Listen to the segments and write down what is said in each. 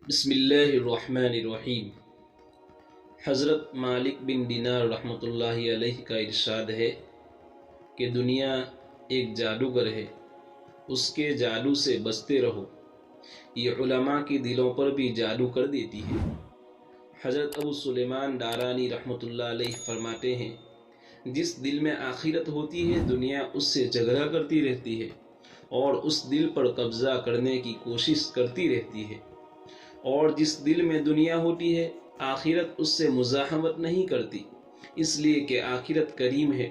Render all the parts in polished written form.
بسم اللہ الرحمن الرحیم۔ حضرت مالک بن دینار رحمۃ اللہ علیہ کا ارشاد ہے کہ دنیا ایک جادوگر ہے، اس کے جادو سے بچتے رہو، یہ علماء کے دلوں پر بھی جادو کر دیتی ہے۔ حضرت ابو سلیمان دارانی رحمۃ اللہ علیہ فرماتے ہیں، جس دل میں آخرت ہوتی ہے دنیا اس سے جھگڑا کرتی رہتی ہے اور اس دل پر قبضہ کرنے کی کوشش کرتی رہتی ہے، اور جس دل میں دنیا ہوتی ہے آخرت اس سے مزاحمت نہیں کرتی، اس لیے کہ آخرت کریم ہے،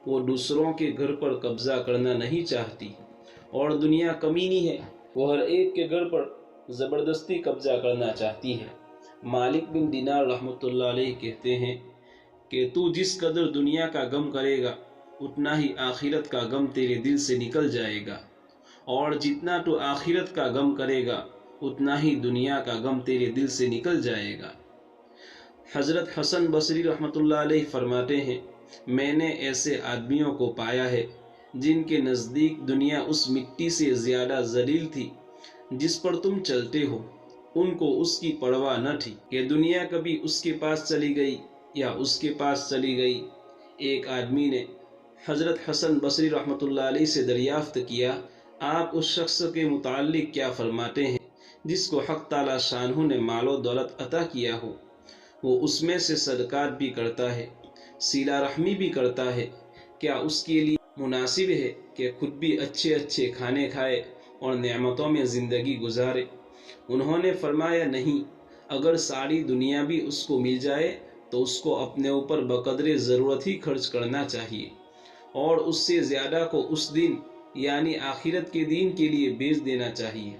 وہ دوسروں کے گھر پر قبضہ کرنا نہیں چاہتی، اور دنیا کمینی ہے، وہ ہر ایک کے گھر پر زبردستی قبضہ کرنا چاہتی ہے۔ مالک بن دینار رحمۃ اللہ علیہ کہتے ہیں کہ تو جس قدر دنیا کا غم کرے گا اتنا ہی آخرت کا غم تیرے دل سے نکل جائے گا، اور جتنا تو آخرت کا غم کرے گا اتنا ہی دنیا کا غم تیرے دل سے نکل جائے گا۔ حضرت حسن بصری رحمۃ اللہ علیہ فرماتے ہیں، میں نے ایسے آدمیوں کو پایا ہے جن کے نزدیک دنیا اس مٹی سے زیادہ ذلیل تھی جس پر تم چلتے ہو، ان کو اس کی پرواہ نہ تھی کہ دنیا کبھی اس کے پاس چلی گئی یا اس کے پاس چلی گئی۔ ایک آدمی نے حضرت حسن بصری رحمۃ اللہ علیہ سے دریافت کیا، آپ اس شخص کے متعلق کیا فرماتے ہیں جس کو حق تعالی شانہ نے مال و دولت عطا کیا ہو، وہ اس میں سے صدقات بھی کرتا ہے، صلہ رحمی بھی کرتا ہے، کیا اس کے لیے مناسب ہے کہ خود بھی اچھے اچھے کھانے کھائے اور نعمتوں میں زندگی گزارے؟ انہوں نے فرمایا، نہیں، اگر ساری دنیا بھی اس کو مل جائے تو اس کو اپنے اوپر بقدر ضرورت ہی خرچ کرنا چاہیے، اور اس سے زیادہ کو اس دن یعنی آخرت کے دین کے لیے بیچ دینا چاہیے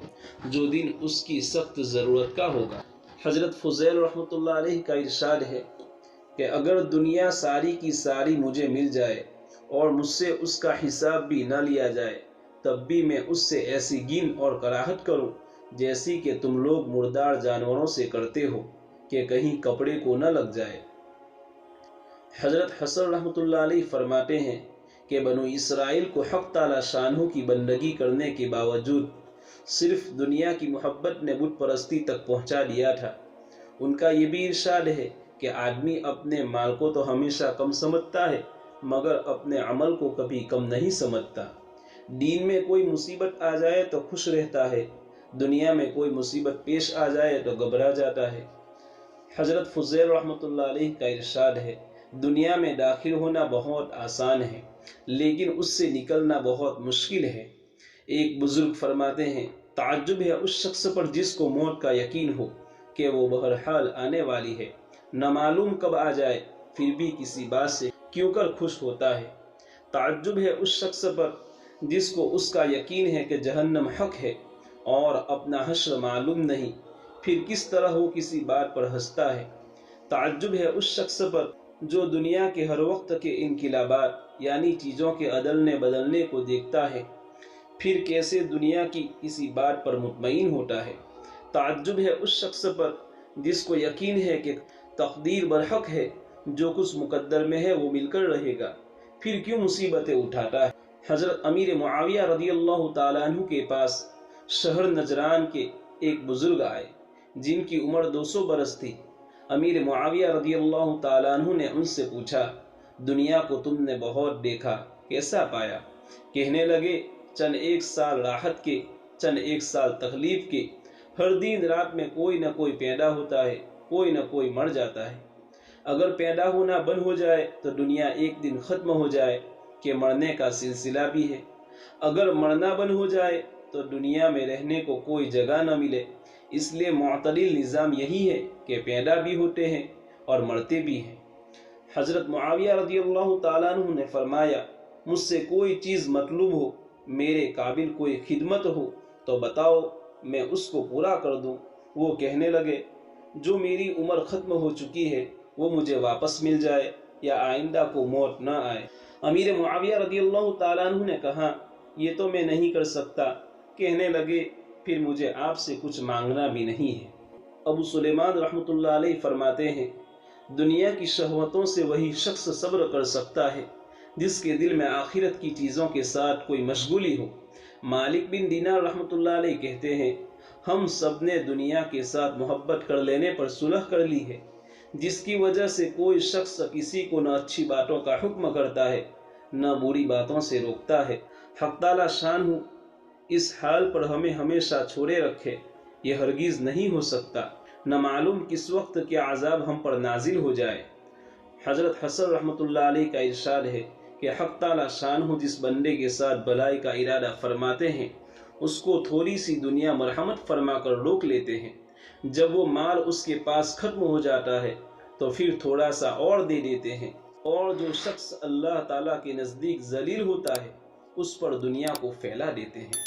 جو دن اس کی سخت ضرورت کا ہوگا۔ حضرت فضیل رحمۃ اللہ علیہ کا ارشاد ہے کہ اگر دنیا ساری کی ساری مجھے مل جائے اور مجھ سے اس کا حساب بھی نہ لیا جائے تب بھی میں اس سے ایسی گن اور کراہت کروں جیسی کہ تم لوگ مردار جانوروں سے کرتے ہو کہ کہیں کپڑے کو نہ لگ جائے۔ حضرت حسن رحمۃ اللہ علیہ فرماتے ہیں کہ بنو اسرائیل کو حق تعالی شانہ کی بندگی کرنے کے باوجود صرف دنیا کی محبت نے بت پرستی تک پہنچا دیا تھا۔ ان کا یہ بھی ارشاد ہے کہ آدمی اپنے مال کو تو ہمیشہ کم سمجھتا ہے مگر اپنے عمل کو کبھی کم نہیں سمجھتا۔ دین میں کوئی مصیبت آ جائے تو خوش رہتا ہے، دنیا میں کوئی مصیبت پیش آ جائے تو گھبرا جاتا ہے۔ حضرت فضیل رحمۃ اللہ علیہ کا ارشاد ہے، دنیا میں داخل ہونا بہت آسان ہے لیکن اس سے نکلنا بہت مشکل ہے۔ ایک بزرگ فرماتے ہیں، تعجب ہے اس شخص پر جس کو موت کا یقین ہو کہ وہ بہرحال آنے والی ہے، نہ معلوم کب آ جائے پھر بھی کسی بات سے کیوں کر خوش ہوتا ہے۔ تعجب ہے اس شخص پر جس کو اس کا یقین ہے کہ جہنم حق ہے اور اپنا حشر معلوم نہیں، پھر کس طرح وہ کسی بات پر ہنستا ہے۔ تعجب ہے اس شخص پر جو دنیا کے ہر وقت کے انقلابات یعنی چیزوں کے عدلنے بدلنے کو دیکھتا ہے، پھر کیسے دنیا کی کسی بات پر مطمئن ہوتا ہے۔ تعجب ہے اس شخص پر جس کو یقین ہے کہ تقدیر برحق ہے، جو کچھ مقدر میں ہے وہ مل کر رہے گا، پھر کیوں مصیبتیں اٹھاتا ہے۔ حضرت امیر معاویہ رضی اللہ تعالیٰ عنہ کے پاس شہر نجران کے ایک بزرگ آئے جن کی عمر 200 برس تھی۔ امیر معاویہ رضی اللہ تعالیٰ عنہ نے ان سے پوچھا، دنیا کو تم نے بہت دیکھا، کیسا پایا؟ کہنے لگے، چند ایک سال راحت کے، چند ایک سال تکلیف کے، ہر دن رات میں کوئی نہ کوئی پیدا ہوتا ہے، کوئی نہ کوئی مر جاتا ہے۔ اگر پیدا ہونا بند ہو جائے تو دنیا ایک دن ختم ہو جائے کہ مرنے کا سلسلہ بھی ہے، اگر مرنا بند ہو جائے تو دنیا میں رہنے کو کوئی جگہ نہ ملے۔ اس لیے معتدل نظام یہی ہے کہ پیدا بھی ہوتے ہیں اور مرتے بھی ہیں۔ حضرت معاویہ رضی اللہ تعالیٰ عنہ نے فرمایا، مجھ سے کوئی چیز مطلوب ہو، میرے قابل کوئی خدمت ہو تو بتاؤ، میں اس کو پورا کر دوں۔ وہ کہنے لگے، جو میری عمر ختم ہو چکی ہے وہ مجھے واپس مل جائے یا آئندہ کو موت نہ آئے۔ امیر معاویہ رضی اللہ تعالیٰ عنہ نے کہا، یہ تو میں نہیں کر سکتا۔ کہنے لگے، پھر مجھے آپ سے کچھ مانگنا بھی نہیں ہے۔ ابو سلیمان رحمۃ اللہ علیہ فرماتے ہیں، دنیا کی شہوتوں سے وہی شخص صبر کر سکتا ہے جس کے دل میں آخرت کی چیزوں کے ساتھ کوئی مشغولی ہو۔ مالک بن دینار رحمۃ اللہ علیہ کہتے ہیں، ہم سب نے دنیا کے ساتھ محبت کر لینے پر صلح کر لی ہے، جس کی وجہ سے کوئی شخص کسی کو نہ اچھی باتوں کا حکم کرتا ہے نہ بری باتوں سے روکتا ہے۔ حق تعالی شان اس حال پر ہمیں ہمیشہ چھوڑے رکھے، یہ ہرگز نہیں ہو سکتا، نہ معلوم کس وقت کیا عذاب ہم پر نازل ہو جائے۔ حضرت حسن رحمۃ اللہ علیہ کا ارشاد ہے کہ حق تعالی شان جس بندے کے ساتھ بلائی کا ارادہ فرماتے ہیں اس کو تھوڑی سی دنیا مرحمت فرما کر روک لیتے ہیں، جب وہ مال اس کے پاس ختم ہو جاتا ہے تو پھر تھوڑا سا اور دے دیتے ہیں، اور جو شخص اللہ تعالیٰ کے نزدیک ذلیل ہوتا ہے اس پر دنیا کو پھیلا دیتے ہیں۔